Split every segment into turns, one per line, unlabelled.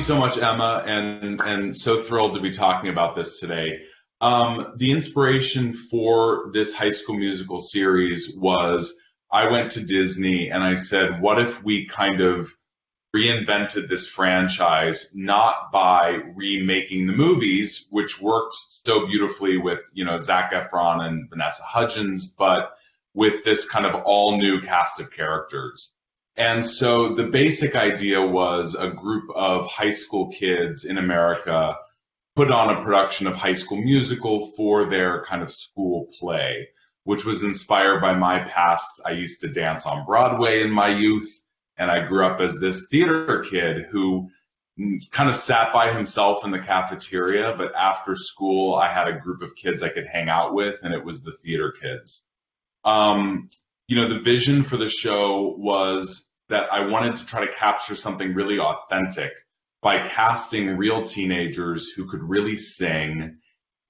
so much, Emma, and so thrilled to be talking about this today. The inspiration for this High School Musical series was I went to Disney and I said, what if we kind of reinvented this franchise, not by remaking the movies, which worked so beautifully with, Zac Efron and Vanessa Hudgens, but with this kind of all new cast of characters. And so the basic idea was a group of high school kids in America put on a production of High School Musical for their kind of school play, which was inspired by my past. I used to dance on Broadway in my youth, and I grew up as this theater kid who kind of sat by himself in the cafeteria, but after school, I had a group of kids I could hang out with, and it was the theater kids. The vision for the show was that I wanted to try to capture something really authentic by casting real teenagers who could really sing.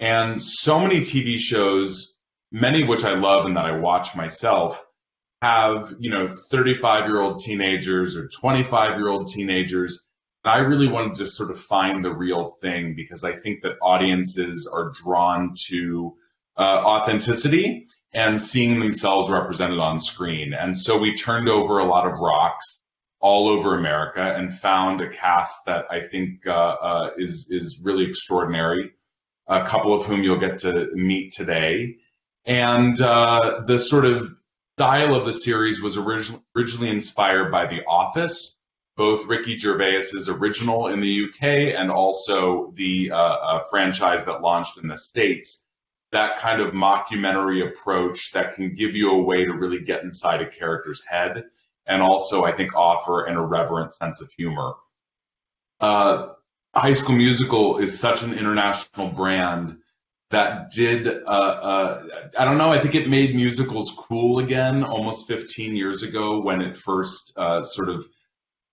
And so many TV shows, many of which I love and that I watch myself, have, 35-year-old teenagers or 25-year-old teenagers. I really wanted to sort of find the real thing because I think that audiences are drawn to authenticity and seeing themselves represented on screen. And so we turned over a lot of rocks all over America and found a cast that I think is really extraordinary, a couple of whom you'll get to meet today. And the sort of style of the series was originally inspired by The Office, both Ricky Gervais's original in the UK and also the franchise that launched in the States. That kind of mockumentary approach that can give you a way to really get inside a character's head and also, I think, offer an irreverent sense of humor. High School Musical is such an international brand that did, I don't know, I think it made musicals cool again almost 15 years ago when it first sort of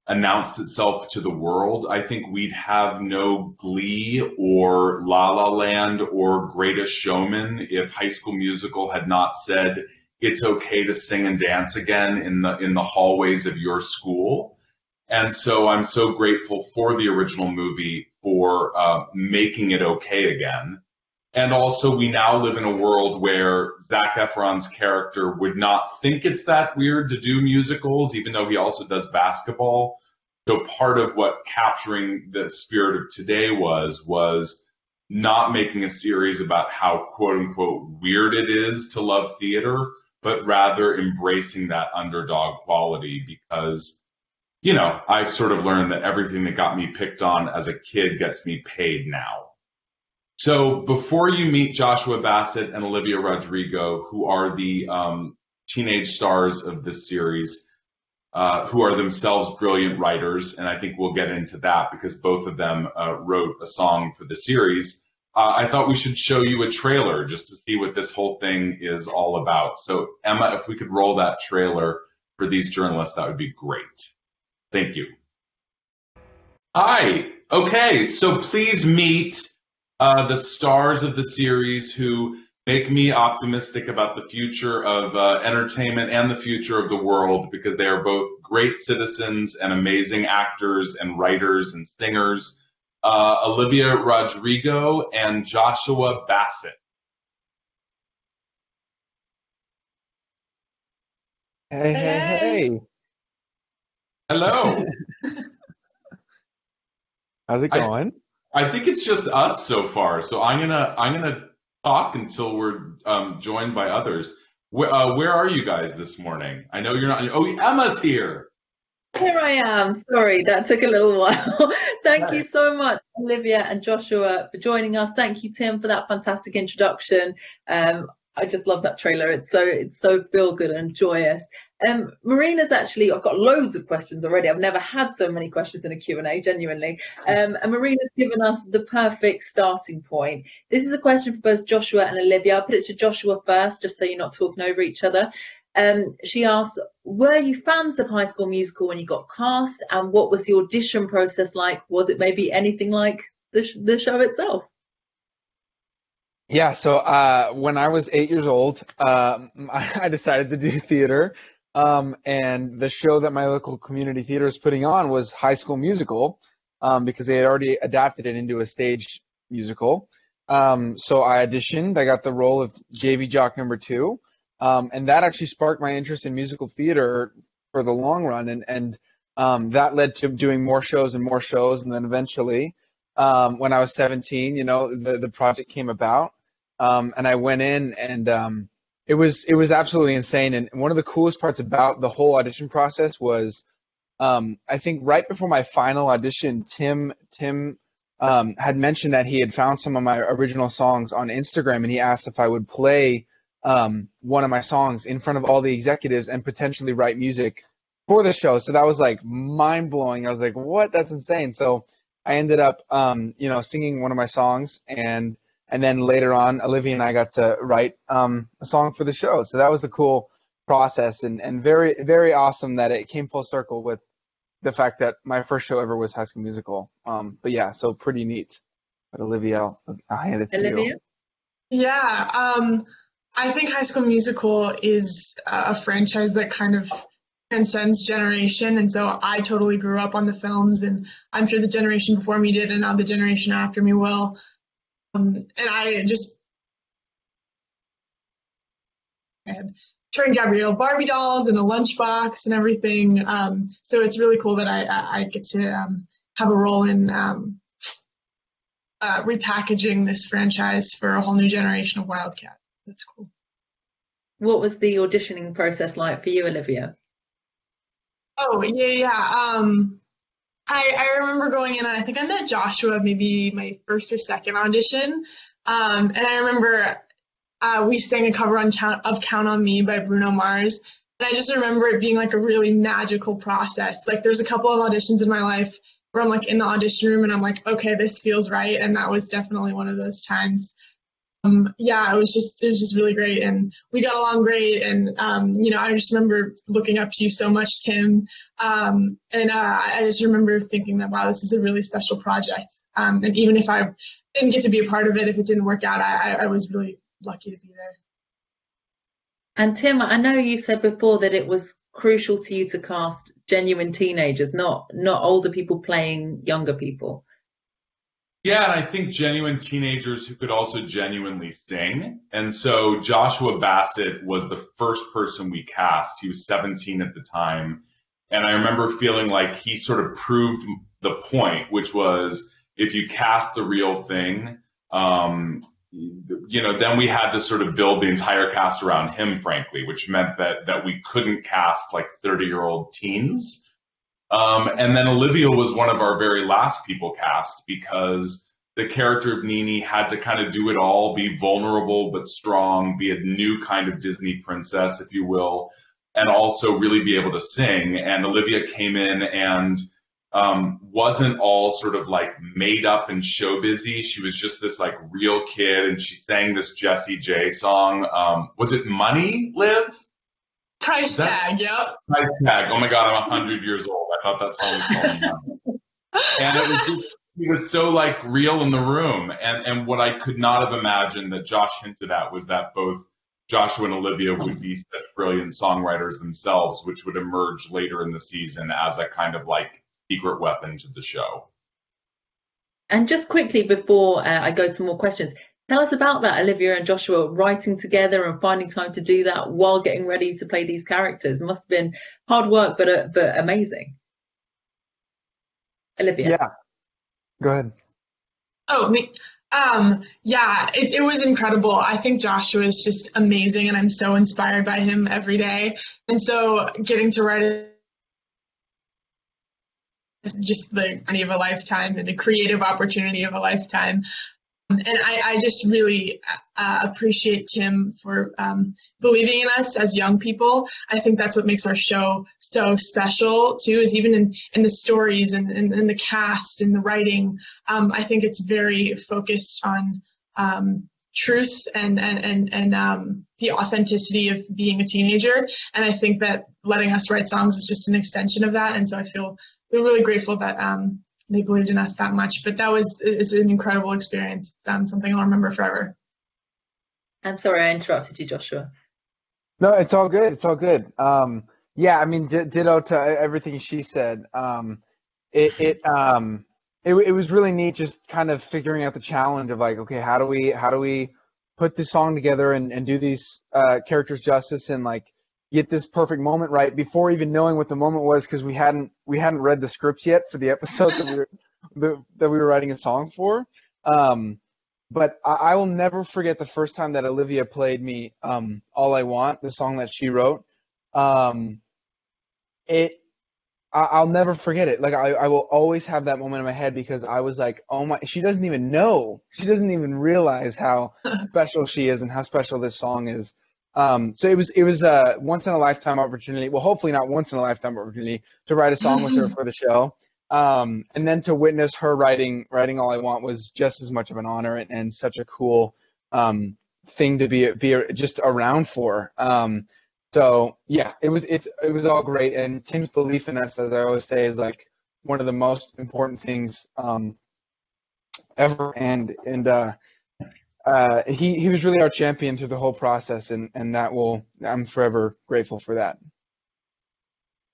announced itself to the world. I think we'd have no Glee or La La Land or Greatest Showman if High School Musical had not said it's okay to sing and dance again in the hallways of your school. And so I'm so grateful for the original movie for making it okay again. And also, we now live in a world where Zac Efron's character would not think it's that weird to do musicals, even though he also does basketball. So part of what capturing the spirit of today was not making a series about how, quote unquote, weird it is to love theater, but rather embracing that underdog quality because, I've sort of learned that everything that got me picked on as a kid gets me paid now. So before you meet Joshua Bassett and Olivia Rodrigo, who are the teenage stars of this series, who are themselves brilliant writers, and I think we'll get into that because both of them wrote a song for the series, I thought we should show you a trailer just to see what this whole thing is all about. So Emma, if we could roll that trailer for these journalists, that would be great. Thank you. Hi. Okay, so please meet the stars of the series who make me optimistic about the future of entertainment and the future of the world because they are both great citizens and amazing actors and writers and singers. Olivia Rodrigo and Joshua Bassett.
Hey.
Hello.
How's it going?
I think it's just us so far. So I'm gonna talk until we're joined by others. Where are you guys this morning? I know you're not. Oh, Emma's here.
Here I am. Sorry, that took a little while. Thank you so much, Olivia and Joshua, for joining us. Thank you, Tim, for that fantastic introduction. I just love that trailer. It's so feel good and joyous. Marina's actually, I've got loads of questions already. I've never had so many questions in a Q&A, genuinely. And Marina's given us the perfect starting point. This is a question for both Joshua and Olivia. I'll put it to Joshua first, just so you're not talking over each other. She asked, were you fans of High School Musical when you got cast? And what was the audition process like? Was it maybe anything like the show itself?
Yeah, so when I was 8 years old, I decided to do theater. And the show that my local community theater was putting on was High School Musical. because they had already adapted it into a stage musical. So I auditioned. I got the role of JV Jock number 2, and that actually sparked my interest in musical theater for the long run, and that led to doing more shows, and then eventually, when I was 17, the project came about, and I went in, and it was absolutely insane. And one of the coolest parts about the whole audition process was, I think right before my final audition, Tim had mentioned that he had found some of my original songs on Instagram, and he asked if I would play one of my songs in front of all the executives and potentially write music for the show. So that was like mind blowing. I was like, what? That's insane. So I ended up, singing one of my songs, and then later on, Olivia and I got to write a song for the show. So that was the cool process, and very, very awesome that it came full circle with the fact that my first show ever was High School Musical. But yeah, so pretty neat. But Olivia, I'll hand it to
Olivia?
you.
Yeah, I think High School Musical is a franchise that kind of transcends generation, and so I totally grew up on the films, and I'm sure the generation before me did, and now the generation after me will. And I had Troy Gabrielle Barbie dolls and a lunchbox and everything. So it's really cool that I get to have a role in repackaging this franchise for a whole new generation of Wildcat. That's cool.
What was the auditioning process like for you, Olivia?
Oh, yeah. I remember going in, and I think I met Joshua maybe my first or second audition. And I remember we sang a cover of Count on Me by Bruno Mars. And I just remember it being like a really magical process. Like there's a couple of auditions in my life where I'm like in the audition room and I'm like, okay, this feels right. And that was definitely one of those times. Yeah, it was just really great, and we got along great, and I just remember looking up to you so much, Tim, and I just remember thinking that, wow, this is a really special project, and even if I didn't get to be a part of it, if it didn't work out, I was really lucky to be there.
And Tim, I know you said before that it was crucial to you to cast genuine teenagers, not older people playing younger people.
Yeah, and I think genuine teenagers who could also genuinely sing. And so Joshua Bassett was the first person we cast. He was 17 at the time. And I remember feeling like he sort of proved the point, which was if you cast the real thing, then we had to sort of build the entire cast around him, frankly, which meant that we couldn't cast like 30-year-old teens. And then Olivia was one of our very last people cast because the character of Nini had to kind of do it all, be vulnerable but strong, be a new kind of Disney princess, if you will, and also really be able to sing. And Olivia came in and wasn't all sort of like made up and show busy. She was just this like real kid, and she sang this Jessie J song. Was it Money, Liv?
Price tag, yep.
Price tag. Oh my God, I'm 100 years old. I thought that song was called Money. And it was so like real in the room. And what I could not have imagined that Josh hinted at was that both Joshua and Olivia would be such brilliant songwriters themselves, which would emerge later in the season as a kind of like secret weapon to the show.
And just quickly before I go to more questions, tell us about that, Olivia and Joshua writing together and finding time to do that while getting ready to play these characters. It must have been hard work, but amazing. Olivia.
Yeah. Go ahead.
Oh, me. Yeah, it was incredible. I think Joshua is just amazing, and I'm so inspired by him every day. And so getting to write it is just the journey of a lifetime and the creative opportunity of a lifetime. And I just really appreciate Tim for believing in us as young people. I think that's what makes our show so special, too, is even in the stories and the cast and the writing. I think it's very focused on truth and the authenticity of being a teenager. And I think that letting us write songs is just an extension of that. And so we're really grateful that they believed in us that much, but it's an incredible experience. Something I'll remember forever.
I'm sorry I interrupted you, Joshua.
No, it's all good. It's all good. Yeah, I mean, ditto to everything she said. it was really neat just kind of figuring out the challenge of like, okay, how do we put this song together and do these characters justice and like get this perfect moment right before even knowing what the moment was, because we hadn't read the scripts yet for the episode that we were writing a song for. But I will never forget the first time that Olivia played me All I Want, the song that she wrote. I'll never forget it. Like I will always have that moment in my head because I was like, oh my, she doesn't even know. She doesn't even realize how special she is and how special this song is. So it was a once in a lifetime opportunity. Well, hopefully not once in a lifetime opportunity to write a song with her for the show. And then to witness her writing All I Want was just as much of an honor and such a cool thing to be just around for. So yeah, it was all great, and Tim's belief in us, as I always say, is like one of the most important things ever. And he was really our champion through the whole process, and I'm forever grateful for that.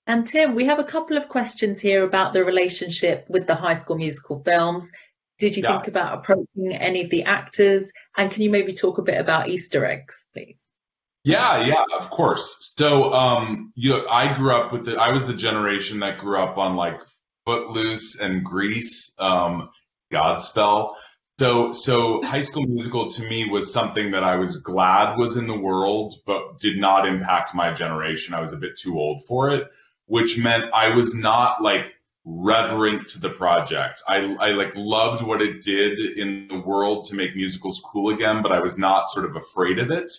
And Tim, we have a couple of questions here about the relationship with the High School Musical films. Did you think about approaching any of the actors, and can you maybe talk a bit about Easter eggs, please?
Yeah, of course. So, I grew up I was the generation that grew up on like Footloose and Grease, Godspell. So High School Musical to me was something that I was glad was in the world, but did not impact my generation. I was a bit too old for it, which meant I was not like reverent to the project. I like loved what it did in the world to make musicals cool again, but I was not sort of afraid of it.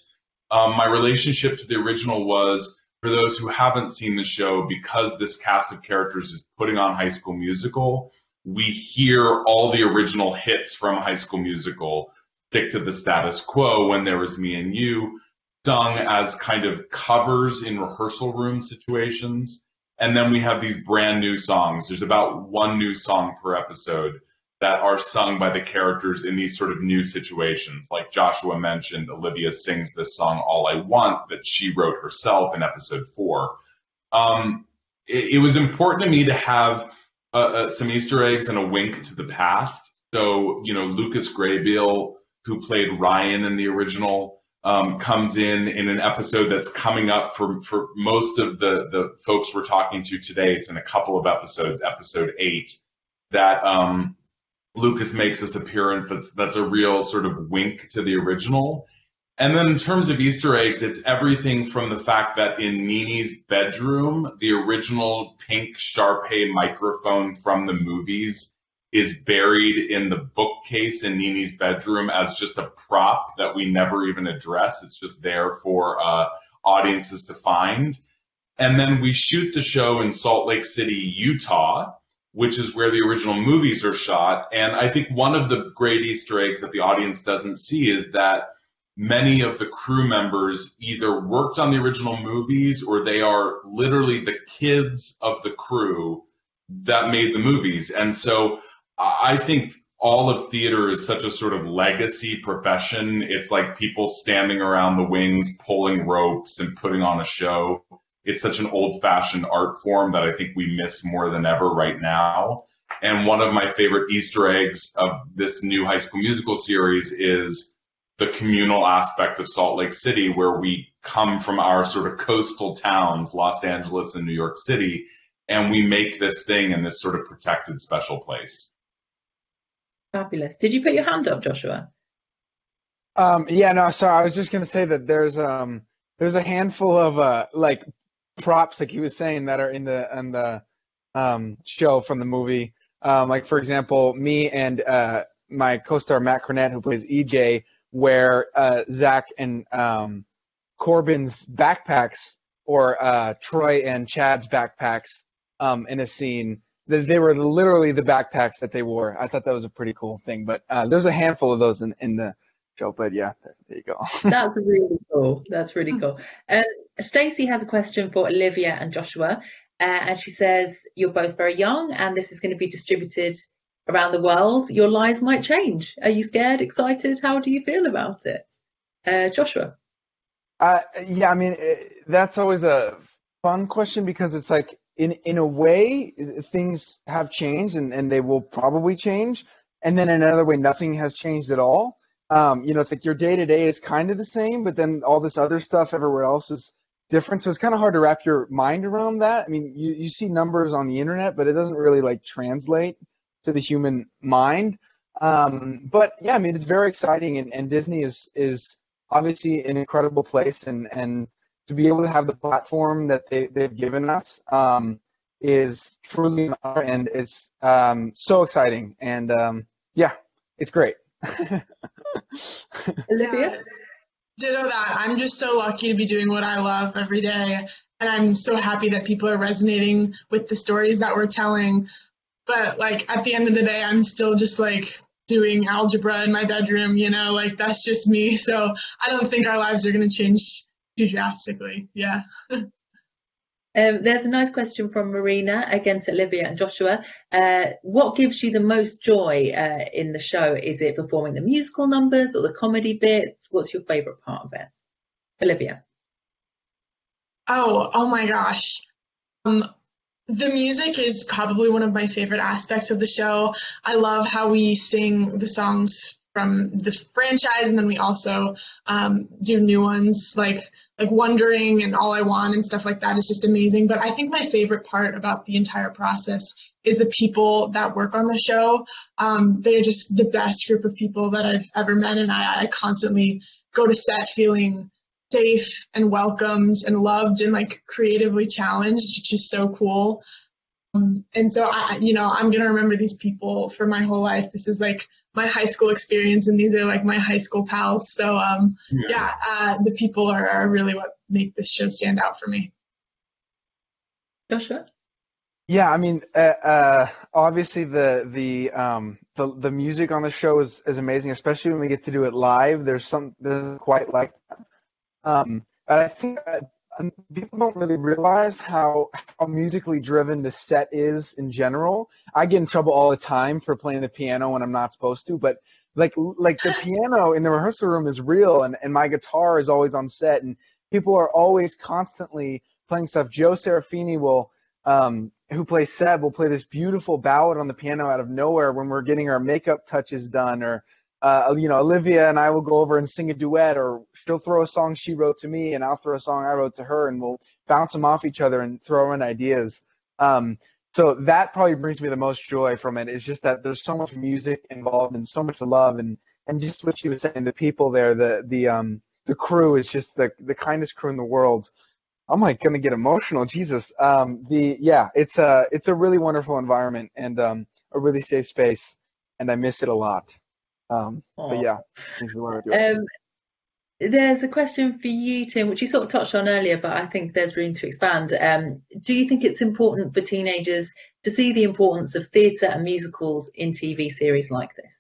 My relationship to the original was, for those who haven't seen the show, because this cast of characters is putting on High School Musical, we hear all the original hits from High School Musical, Stick to the Status Quo, When There Was Me and You, sung as kind of covers in rehearsal room situations. And then we have these brand new songs. There's about one new song per episode that are sung by the characters in these sort of new situations. Like Joshua mentioned, Olivia sings this song, All I Want, that she wrote herself in episode 4. It was important to me to have some Easter eggs and a wink to the past. So, Lucas Graybill, who played Ryan in the original, comes in an episode that's coming up for most of the folks we're talking to today. It's in a couple of episodes, episode 8, that Lucas makes this appearance that's a real sort of wink to the original. And then in terms of Easter eggs, it's everything from the fact that in Nini's bedroom, the original pink Sharpay microphone from the movies is buried in the bookcase in Nini's bedroom as just a prop that we never even address. It's just there for audiences to find. And then we shoot the show in Salt Lake City, Utah, which is where the original movies are shot. And I think one of the great Easter eggs that the audience doesn't see is that many of the crew members either worked on the original movies or they are literally the kids of the crew that made the movies. And so I think all of theater is such a sort of legacy profession. It's like people standing around the wings, pulling ropes and putting on a show. It's such an old-fashioned art form that I think we miss more than ever right now. And one of my favorite Easter eggs of this new High School Musical series is the communal aspect of Salt Lake City, where we come from our sort of coastal towns, Los Angeles and New York City, and we make this thing in this sort of protected special place.
Fabulous. Did you put your hand up, Joshua?
Yeah, no, sorry. I was just going to say that there's a handful of like props, like he was saying, that are in the show from the movie. Like, for example, me and my co-star Matt Cornett, who plays EJ, wear Zach and Corbin's backpacks, or Troy and Chad's backpacks in a scene. They were literally the backpacks that they wore. I thought that was a pretty cool thing. But there's a handful of those in the show. But yeah, there you go.
That's really cool. That's really cool. Stacey has a question for Olivia and Joshua. And she says, you're both very young and this is going to be distributed around the world. Your lives might change. Are you scared, excited? How do you feel about it? Joshua?
Yeah, I mean, that's always a fun question, because it's like, in a way, things have changed and they will probably change. And then in another way, nothing has changed at all. It's like your day to day is kind of the same, but then all this other stuff everywhere else is different. So it's kind of hard to wrap your mind around that. I mean, you see numbers on the internet, but it doesn't really like translate to the human mind. But yeah, I mean, it's very exciting, and Disney is obviously an incredible place, and to be able to have the platform that they've given us is truly an honor, and it's so exciting, and yeah, it's great.
Olivia?
Ditto that. I'm just so lucky to be doing what I love every day, and I'm so happy that people are resonating with the stories that we're telling. But like at the end of the day, I'm still just like doing algebra in my bedroom, like that's just me. So I don't think our lives are going to change too drastically. Yeah.
There's a nice question from Marina, again to Olivia and Joshua. What gives you the most joy in the show? Is it performing the musical numbers or the comedy bits? What's your favorite part of it? Olivia.
Oh my gosh. The music is probably one of my favorite aspects of the show. I love how we sing the songs from the franchise, and then we also do new ones like Wondering and All I Want and stuff like that is just amazing. But I think my favorite part about the entire process is the people that work on the show. They're just the best group of people that I've ever met, and I constantly go to set feeling safe and welcomed and loved and like creatively challenged, which is so cool. And so I'm going to remember these people for my whole life. This is like my high school experience, and these are like my high school pals. So the people are really what make this show stand out for me.
Joshua?
Yeah, I mean, obviously the music on the show is amazing, especially when we get to do it live. There's quite like that. But I think people don't really realize how musically driven the set is in general. I get in trouble all the time for playing the piano when I'm not supposed to, but like the piano in the rehearsal room is real, and my guitar is always on set, and people are always constantly playing stuff. Joe Serafini who plays Seb, will play this beautiful ballad on the piano out of nowhere when we're getting our makeup touches done, or Olivia and I will go over and sing a duet, or she'll throw a song she wrote to me and I'll throw a song I wrote to her, and we'll bounce them off each other and throw in ideas. So that probably brings me the most joy from it, is just that there's so much music involved and so much love, and just what she was saying, the people there, the crew is just the kindest crew in the world. I'm like gonna get emotional, Jesus. It's a really wonderful environment and a really safe space, and I miss it a lot. But yeah,
there's a question for you, Tim, which you sort of touched on earlier, but I think there's room to expand. Do you think it's important for teenagers to see the importance of theatre and musicals in TV series like this?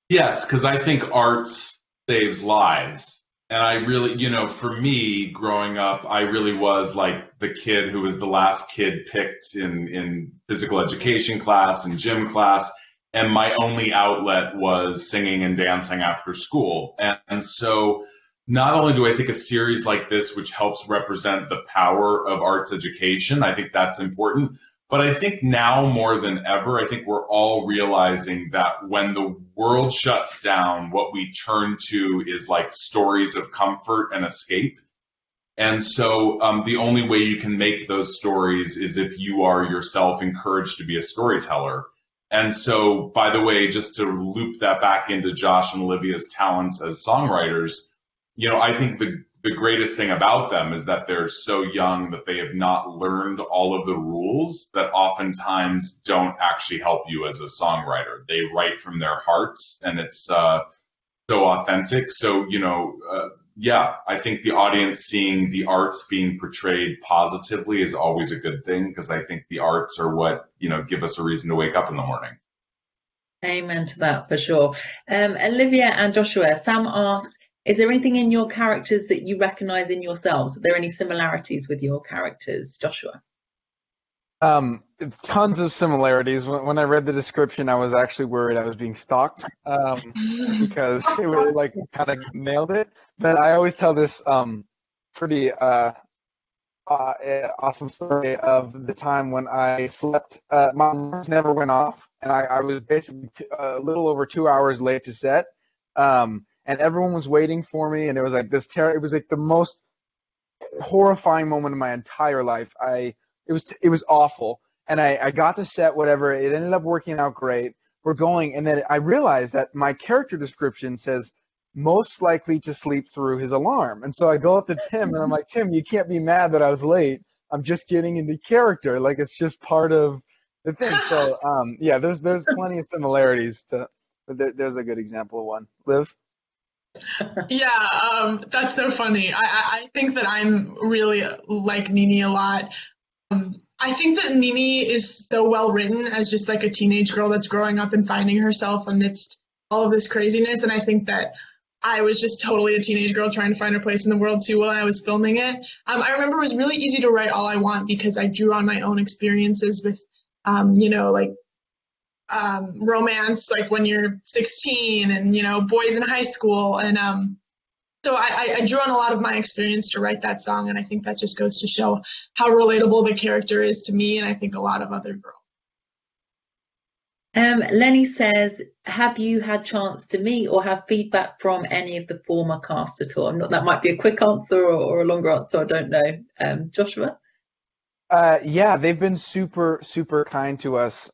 Yes, because I think arts saves lives. And I really, for me growing up, I really was like the kid who was the last kid picked in physical education class and gym class. And my only outlet was singing and dancing after school. And so not only do I think a series like this, which helps represent the power of arts education, I think that's important. But I think now more than ever, I think we're all realizing that when the world shuts down, what we turn to is like stories of comfort and escape. And so the only way you can make those stories is if you are yourself encouraged to be a storyteller. And so, by the way, just to loop that back into Josh and Olivia's talents as songwriters, I think the greatest thing about them is that they're so young that they have not learned all of the rules that oftentimes don't actually help you as a songwriter. They write from their hearts, and it's so authentic. So, I think the audience seeing the arts being portrayed positively is always a good thing, because I think the arts are what, give us a reason to wake up in the morning.
Amen to that, for sure. Olivia and Joshua, Sam asks, is there anything in your characters that you recognize in yourselves? Are there any similarities with your characters, Joshua?
Tons of similarities. When I read the description, I was actually worried I was being stalked, because it really kind of nailed it. But I always tell this pretty awesome story of the time when I slept. My alarms never went off, and I was basically a little over 2 hours late to set. And everyone was waiting for me, and it was like this it was like the most horrifying moment of my entire life. It was awful, and I got the set, whatever. It ended up working out great. We're going, and then I realized that my character description says most likely to sleep through his alarm. And so I go up to Tim, and I'm like, Tim, you can't be mad that I was late. I'm just getting into character. Like, it's just part of the thing. So, yeah, there's plenty of similarities to. There's a good example of one. Liv?
Yeah, that's so funny. I think that I'm really like Nini a lot. I think that Nini is so well written as just like a teenage girl that's growing up and finding herself amidst all of this craziness. And I think that I was just totally a teenage girl trying to find her place in the world too while I was filming it. I remember it was really easy to write All I Want because I drew on my own experiences with, romance, like when you're 16 and, boys in high school. And so I drew on a lot of my experience to write that song. And I think that just goes to show how relatable the character is to me. And I think a lot of other girls.
Lenny says, have you had chance to meet or have feedback from any of the former cast at all? That might be a quick answer or a longer answer, I don't know. Joshua?
Yeah, they've been super, super kind to us.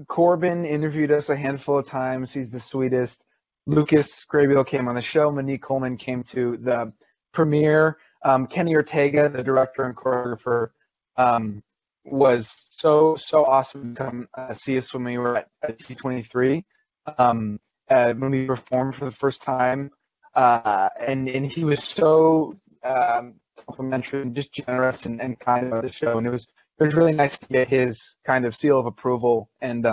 Corbin interviewed us a handful of times. He's the sweetest. Lucas Graybill came on the show. Monique Coleman came to the premiere. Kenny Ortega, the director and choreographer, was so awesome to come see us when we were at T23, when we performed for the first time, and he was so complimentary and just generous and kind about the show, and it was really nice to get his kind of seal of approval, and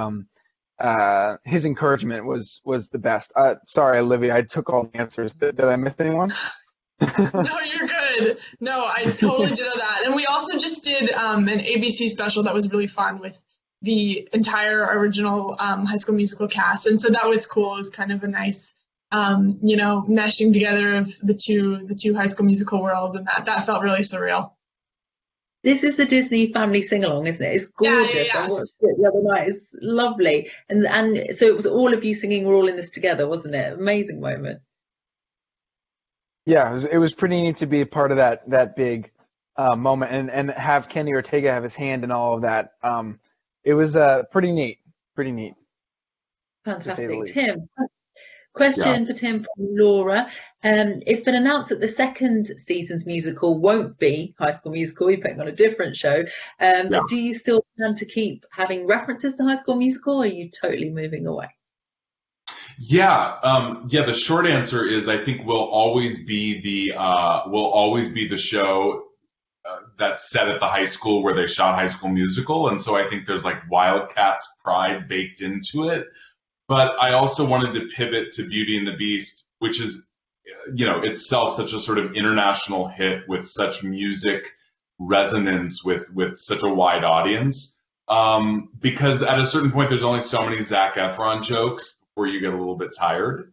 his encouragement was the best. Sorry, Olivia, I took all the answers. Did I miss anyone?
No, you're good. No, I totally did that. And we also just did an ABC special that was really fun with the entire original High School Musical cast. And so that was cool. It was kind of a nice, meshing together of the two High School Musical worlds, and that felt really surreal.
This is the Disney family sing-along, isn't it? It's gorgeous.
Yeah.
I watched it the other night. It's lovely. And so it was all of you singing. We're all in this together, wasn't it? Amazing moment.
Yeah, it was pretty neat to be a part of that big moment and have Kenny Ortega have his hand in all of that. It was pretty neat.
Fantastic. Tim, question for Tim from Laura. It's been announced that the second season's musical won't be High School Musical. You're putting on a different show. Do you still plan to keep having references to High School Musical, or are you totally moving away?
The short answer is I think we'll always be the show that's set at the high school where they shot High School Musical, and so I think there's like Wildcats pride baked into it. But I also wanted to pivot to Beauty and the Beast, which is, itself such a sort of international hit with such music resonance with such a wide audience. Because at a certain point, there's only so many Zac Efron jokes where you get a little bit tired.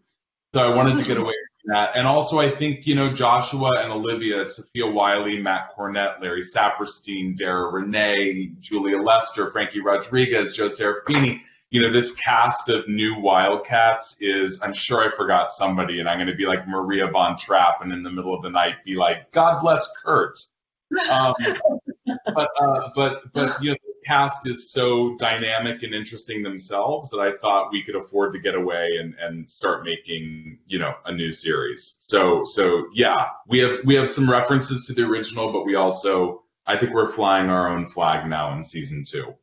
So I wanted to get away from that. And also I think, Joshua and Olivia, Sophia Wiley, Matt Cornett, Larry Saperstein, Dara Renee, Julia Lester, Frankie Rodriguez, Joe Serafini, this cast of new Wildcats is, I'm sure I forgot somebody, and I'm going to be like Maria Von Trapp and in the middle of the night be like, God bless Kurt. But the cast is so dynamic and interesting themselves that I thought we could afford to get away and start making, a new series. So yeah, we have some references to the original, but we also, I think we're flying our own flag now in season 2.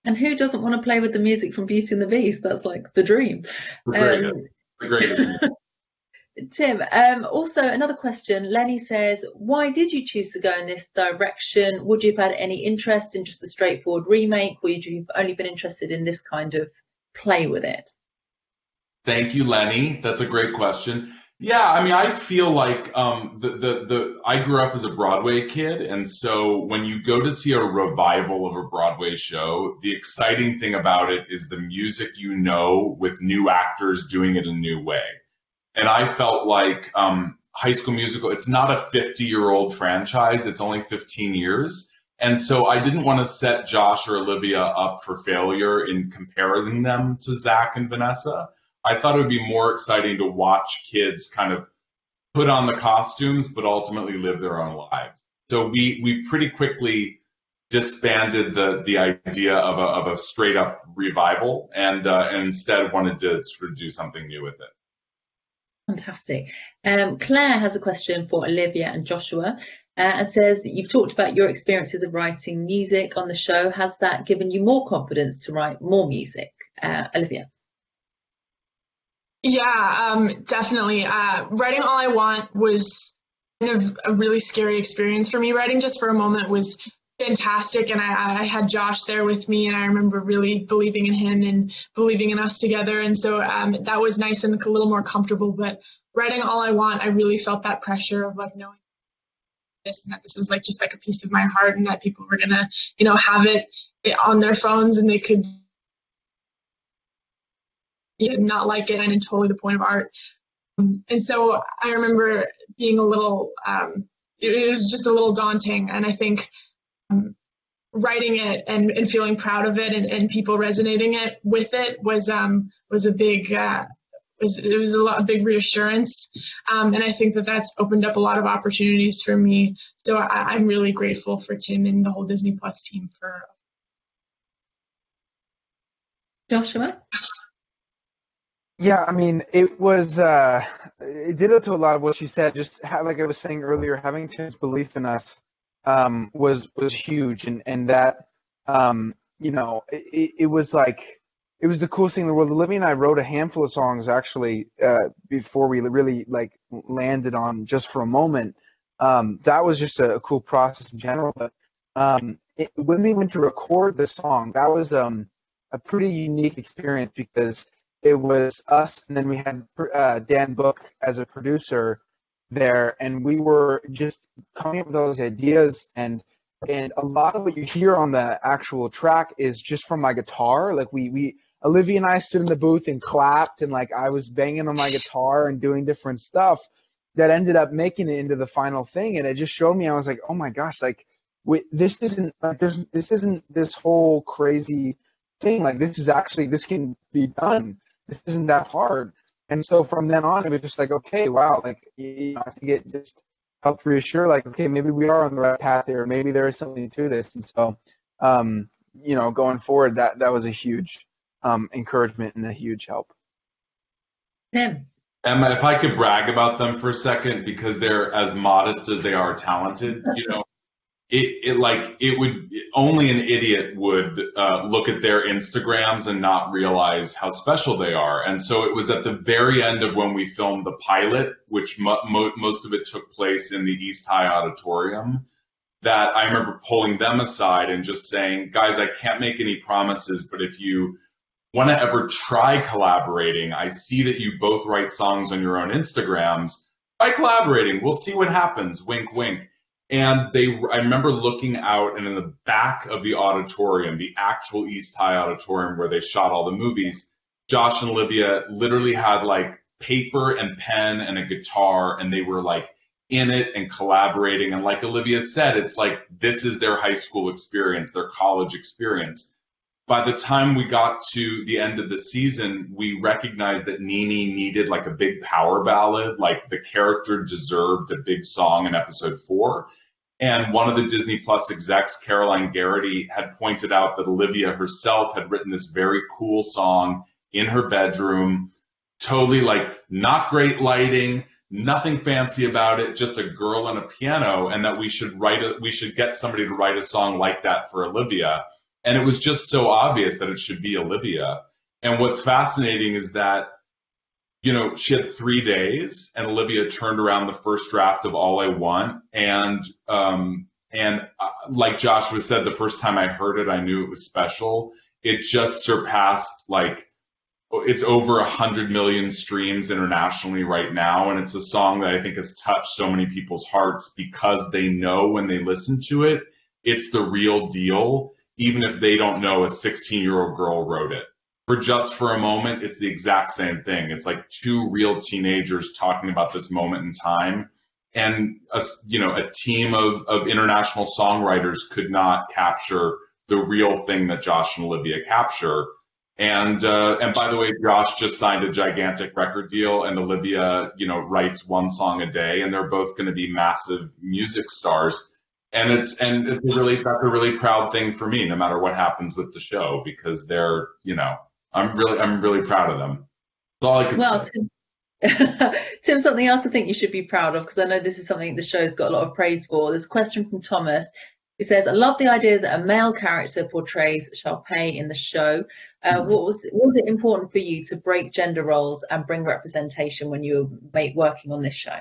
And who doesn't want to play with the music from Beauty and the Beast? That's like the dream.
The greatest.
Tim, also another question. Lenny says, why did you choose to go in this direction? Would you have had any interest in just a straightforward remake? Would you have only been interested in this kind of play with it?
Thank you, Lenny. That's a great question. Yeah, I mean, I feel like I grew up as a Broadway kid, and so when you go to see a revival of a Broadway show, the exciting thing about it is the music with new actors doing it a new way. And I felt like High School Musical, it's not a 50-year-old franchise. It's only 15 years. And so I didn't want to set Josh or Olivia up for failure in comparing them to Zach and Vanessa. I thought it would be more exciting to watch kids kind of put on the costumes, but ultimately live their own lives. So we pretty quickly disbanded the idea of a straight up revival and instead wanted to sort of do something new with it.
Fantastic. Claire has a question for Olivia and Joshua and says, you've talked about your experiences of writing music on the show. Has that given you more confidence to write more music? Olivia?
Yeah, definitely. Writing All I Want was kind of a really scary experience for me. Writing Just for a Moment was fantastic, and I had Josh there with me, and I remember really believing in him and believing in us together, and so that was nice and a little more comfortable. But writing All I Want, I really felt that pressure of like knowing this and that this was like just like a piece of my heart, and that people were gonna, you know, have it on their phones and they could not like it, and totally the point of art. And so I remember being a little, it was just a little daunting, and I think writing it and feeling proud of it and people resonating it with it was a big a big reassurance, and I think that's opened up a lot of opportunities for me. So I'm really grateful for Tim and the whole Disney Plus team for.
Joshua?
Yeah, I mean, it was, it did it to a lot of what she said. Just like I was saying earlier, having Tim's belief in us was huge, and that, you know, it was like, it was the coolest thing in the world. Olivia and I wrote a handful of songs actually before we really like landed on Just for a Moment. That was just a cool process in general. But when we went to record the song, that was a pretty unique experience because it was us, and then we had Dan Book as a producer there, and we were just coming up with all those ideas, and a lot of what you hear on the actual track is just from my guitar. Like we Olivia and I stood in the booth and clapped, and like I was banging on my guitar and doing different stuff that ended up making it into the final thing, and it just showed me, I was like, oh my gosh, like this isn't like this isn't this whole crazy thing. Like this can be done. This isn't that hard. And so from then on, it was just like, okay, wow, like, you know, I think it just helped reassure, like, okay, maybe we are on the right path here. Maybe there is something to this. And so, you know, going forward, that was a huge encouragement and a huge help.
Tim?
Emma, if I could brag about them for a second, because they're as modest as they are talented, you know, only an idiot would look at their Instagrams and not realize how special they are. And so it was at the very end of when we filmed the pilot, which most of it took place in the East High Auditorium, that I remember pulling them aside and just saying, guys, I can't make any promises, but if you want to ever try collaborating, I see that you both write songs on your own Instagrams. Try collaborating. We'll see what happens. Wink, wink. And I remember looking out, and in the back of the auditorium, the actual East High Auditorium where they shot all the movies, Josh and Olivia literally had like paper and pen and a guitar, and they were like in it and collaborating. And like Olivia said, it's like this is their high school experience, their college experience. By the time we got to the end of the season, we recognized that Nene needed like a big power ballad, like the character deserved a big song in episode 4. And one of the Disney Plus execs, Caroline Garrity, had pointed out that Olivia herself had written this very cool song in her bedroom, totally like not great lighting, nothing fancy about it, just a girl and a piano, and that we should get somebody to write a song like that for Olivia. And it was just so obvious that it should be Olivia. And what's fascinating is that, you know, she had 3 days, and Olivia turned around the first draft of All I Want. And like Joshua said, the first time I heard it, I knew it was special. It just surpassed, like, it's over 100 million streams internationally right now. And it's a song that I think has touched so many people's hearts because they know when they listen to it, it's the real deal, even if they don't know a 16-year-old girl wrote it. for Just for a Moment, it's the exact same thing. It's like two real teenagers talking about this moment in time. And a team of international songwriters could not capture the real thing that Josh and Olivia capture. And by the way, Josh just signed a gigantic record deal, and Olivia, writes one song a day, and they're both going to be massive music stars. And that's a really proud thing for me, no matter what happens with the show, because they're, I'm really proud of them. That's all I can say.
Tim, something else I think you should be proud of, because I know this is something the show's got a lot of praise for. There's a question from Thomas. He says, I love the idea that a male character portrays Sharpay in the show. Was it important for you to break gender roles and bring representation when you were working on this show?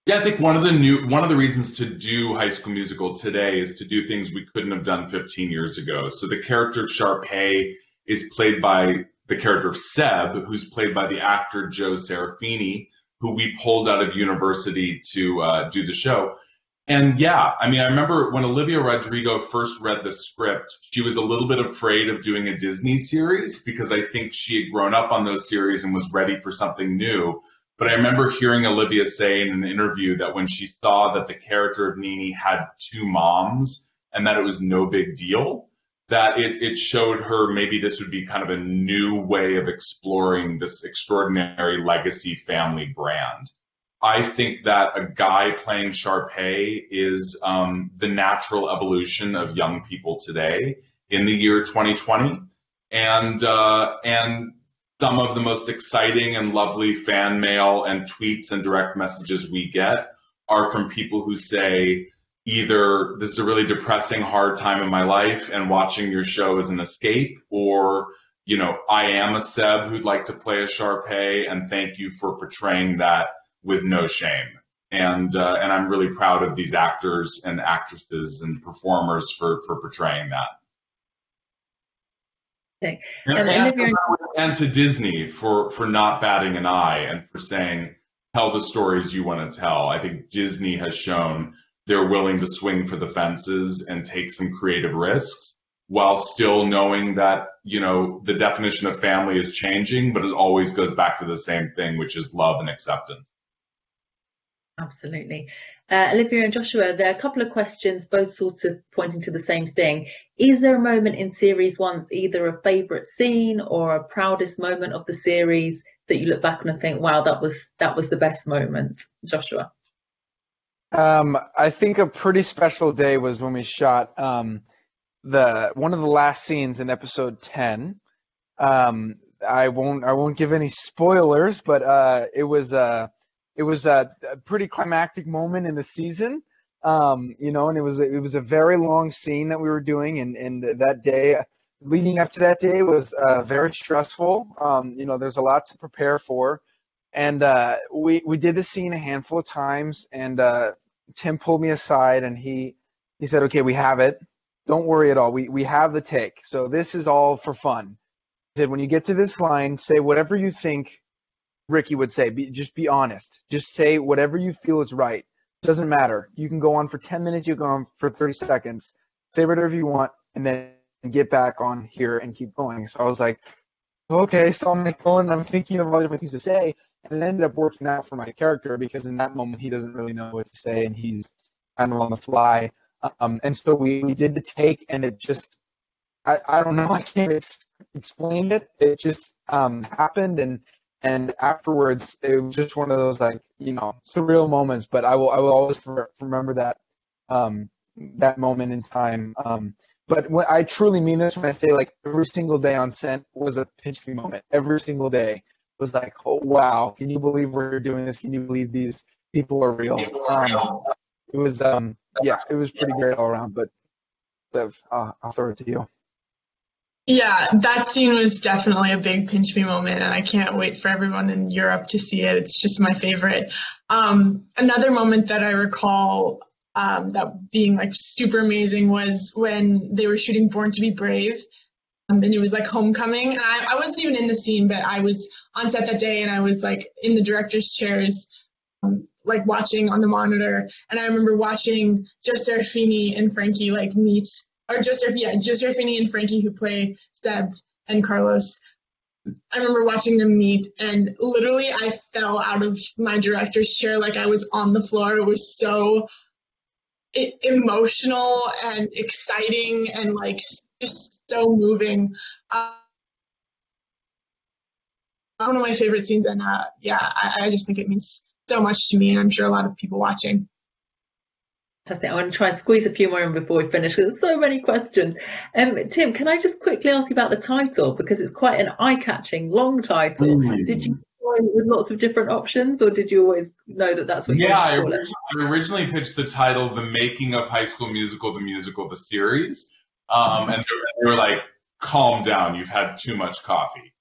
Yeah, I think one of the reasons to do High School Musical today is to do things we couldn't have done 15 years ago. So the character of Sharpay is played by the character of Seb, who's played by the actor Joe Serafini, who we pulled out of university to do the show. And yeah, I remember when Olivia Rodrigo first read the script, she was a little bit afraid of doing a Disney series because I think she had grown up on those series and was ready for something new. But I remember hearing Olivia say in an interview that when she saw that the character of Nini had two moms and that it was no big deal, that it showed her maybe this would be kind of a new way of exploring this extraordinary legacy family brand. I think that a guy playing Sharpay is the natural evolution of young people today in the year 2020. And some of the most exciting and lovely fan mail and tweets and direct messages we get are from people who say, either this is a really depressing, hard time in my life and watching your show is an escape, or, I am a Seb who'd like to play a Sharpay, and thank you for portraying that with no shame. And I'm really proud of these actors and actresses and performers for portraying that.
Okay.
And to Disney for not batting an eye and for saying, tell the stories you want to tell. I think Disney has shown they're willing to swing for the fences and take some creative risks while still knowing that, the definition of family is changing, but it always goes back to the same thing, which is love and acceptance.
Absolutely. Olivia and Joshua, there are a couple of questions, both sorts of pointing to the same thing. Is there a moment in series one, either a favourite scene or a proudest moment of the series that you look back on and think, wow, that was the best moment? Joshua?
I think a pretty special day was when we shot one of the last scenes in episode 10. I won't give any spoilers, but it was a pretty climactic moment in the season, and it was a very long scene that we were doing, and that day, leading up to that day, was very stressful. There's a lot to prepare for, and we did the scene a handful of times, and Tim pulled me aside, and he said, "Okay, we have it. Don't worry at all. We have the take. So this is all for fun." He said, "When you get to this line, say whatever you think Ricky would say. Just be honest. Just say whatever you feel is right. Doesn't matter. You can go on for 10 minutes. You can go on for 30 seconds. Say whatever you want, and then get back on here and keep going." So I was like, okay. So I'm going, and I'm thinking of all the different things to say, and it ended up working out for my character because in that moment he doesn't really know what to say, and he's kind of on the fly. And so we did the take, and it just, I don't know, I can't explain it. It just happened, and afterwards, it was just one of those surreal moments. But I will always remember that moment in time. But when I truly mean this when I say every single day on set was a pinch me moment. Every single day was like, oh wow, can you believe we're doing this? Can you believe these people are real? It was it was pretty great all around. But Liv, I'll throw it to you.
Yeah, that scene was definitely a big pinch me moment, and I can't wait for everyone in Europe to see it. It's just my favorite. Another moment that I recall that being super amazing was when they were shooting Born to be Brave, and it was homecoming. And I wasn't even in the scene, but I was on set that day, and I was in the director's chairs, watching on the monitor. And I remember watching Joe Serafini and Frankie meet. Or Joe Serafini and Frankie, who play Seb, and Carlos. I remember watching them meet, and literally I fell out of my director's chair like I was on the floor. It was so emotional and exciting and like just so moving. One of my favorite scenes, and I just think it means so much to me, and I'm sure a lot of people watching.
Fantastic. I'm going to try and squeeze a few more in before we finish, because there's so many questions. Tim, can I just quickly ask you about the title, because it's quite an eye-catching, long title. Did you go with lots of different options, or did you always know that that's what you wanted to call it?
I originally pitched the title, The Making of High School Musical, the musical, the series. And they were like, calm down, you've had too much coffee.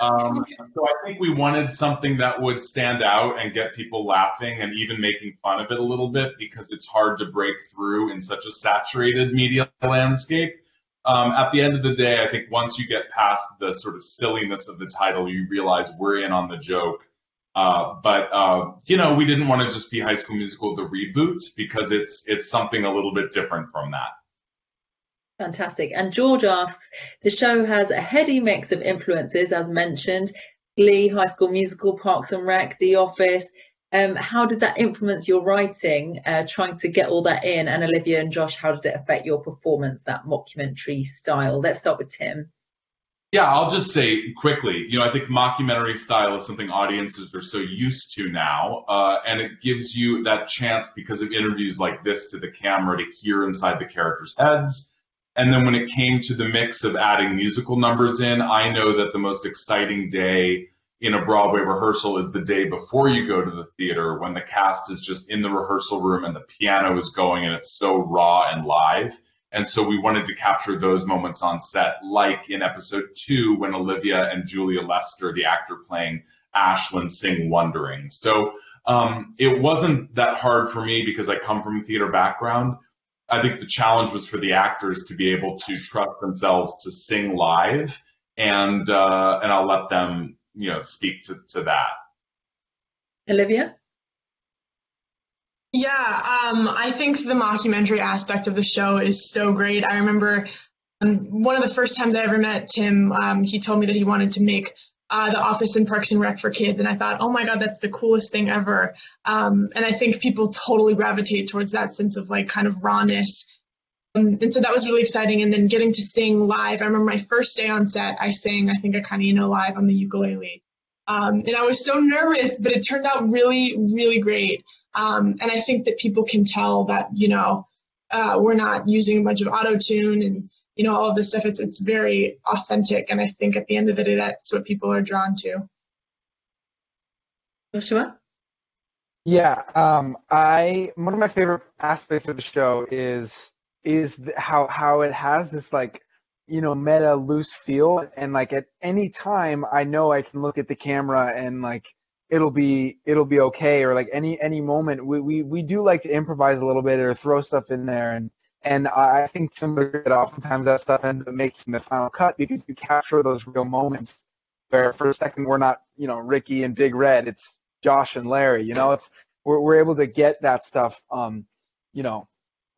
So I think we wanted something that would stand out and get people laughing and even making fun of it a little bit, because it's hard to break through in such a saturated media landscape. At the end of the day, I think once you get past the sort of silliness of the title, you realize we're in on the joke. But we didn't want to just be High School Musical, the reboot, because it's something a little bit different from that.
Fantastic. And George asks, the show has a heady mix of influences, as mentioned, Glee, High School Musical, Parks and Rec, The Office. How did that influence your writing, trying to get all that in? And Olivia and Josh, how did it affect your performance, that mockumentary style? Let's start with Tim.
Yeah, I'll just say quickly, I think mockumentary style is something audiences are so used to now, and it gives you that chance, because of interviews like this, to the camera to hear inside the characters' heads. And then when it came to the mix of adding musical numbers in, I know that the most exciting day in a Broadway rehearsal is the day before you go to the theater, when the cast is just in the rehearsal room and the piano is going and it's so raw and live. And so we wanted to capture those moments on set, like in episode 2, when Olivia and Julia Lester, the actor playing Ashlyn, sing Wondering. So it wasn't that hard for me, because I come from a theater background. I think the challenge was for the actors to be able to trust themselves to sing live, and I'll let them, speak to that.
Olivia?
Yeah, I think the mockumentary aspect of the show is so great. I remember one of the first times I ever met Tim, he told me that he wanted to make The Office and Parks and Rec for kids, and I thought, oh my God, that's the coolest thing ever. And I think people totally gravitate towards that sense of like kind of rawness. And so that was really exciting. And then getting to sing live. I remember my first day on set, I sang I Think I Kinda Know live on the ukulele. And I was so nervous, but it turned out really, really great. And I think that people can tell that, we're not using a bunch of auto-tune and all of this stuff. It's very authentic, and I think at the end of the day, that's what people are drawn to.
Joshua?
Yeah, one of my favorite aspects of the show is how it has this meta loose feel, and like at any time I know I can look at the camera and like it'll be okay, or like any moment we do like to improvise a little bit or throw stuff in there, and I think that oftentimes that stuff ends up making the final cut, because you capture those real moments where for a second we're not, Ricky and Big Red, it's Josh and Larry, we're able to get that stuff,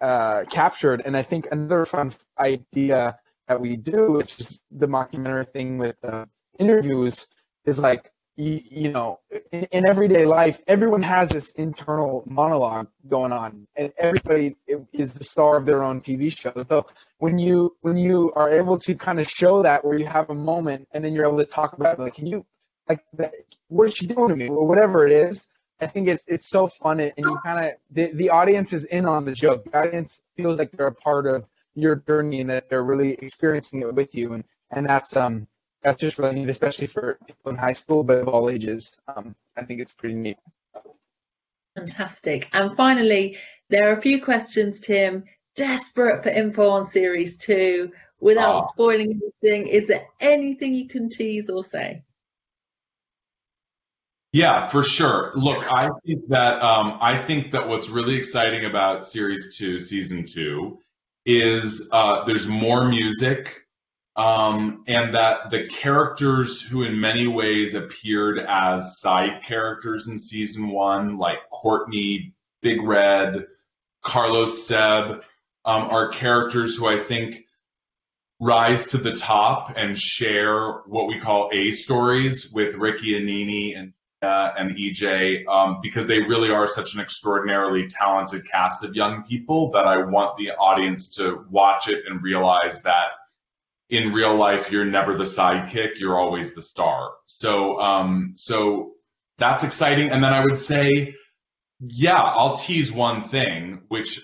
captured. And I think another fun idea that we do, which is the mockumentary thing with interviews, is like, in everyday life, everyone has this internal monologue going on, and everybody is the star of their own TV show. So when you are able to kind of show that, where you have a moment and then you're able to talk about it, like, what is she doing to me, or whatever it is, I think it's so fun, and you kind of, the audience is in on the joke. The audience feels like they're a part of your journey, and that they're really experiencing it with you, and that's just really neat, especially for people in high school, but of all ages. I think it's pretty neat.
Fantastic. And finally, there are a few questions, Tim. Desperate for info on Series 2. Without spoiling anything, is there anything you can tease or say?
Yeah, for sure. Look, I think that what's really exciting about Series 2, Season 2, is there's more music. And that the characters who in many ways appeared as side characters in season 1, like Courtney, Big Red, Carlos, Seb, are characters who I think rise to the top and share what we call A stories with Ricky and Nini and EJ, because they really are such an extraordinarily talented cast of young people that I want the audience to watch it and realize that in real life, you're never the sidekick, you're always the star. So that's exciting. And then I would say, yeah, I'll tease one thing, which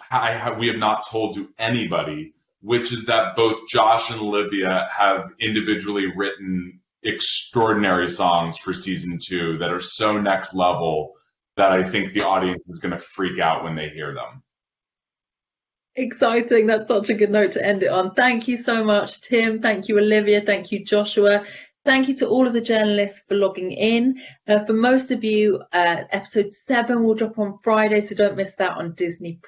we have not told to anybody, which is that both Josh and Olivia have individually written extraordinary songs for season 2 that are so next level that I think the audience is going to freak out when they hear them.
Exciting. That's such a good note to end it on. Thank you so much, Tim. Thank you, Olivia. Thank you, Joshua. Thank you to all of the journalists for logging in. For most of you, episode 7 will drop on Friday, so don't miss that on Disney+.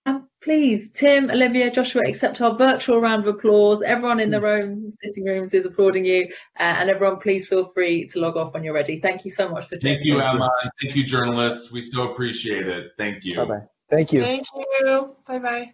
And please, Tim, Olivia, Joshua, accept our virtual round of applause. Everyone in their own sitting rooms is applauding you. And everyone, please feel free to log off when you're ready. Thank you so much for joining us.
Thank you, Emma. And thank you, journalists. We so appreciate it. Thank you.
Bye-bye. Thank you.
Thank you. Bye-bye.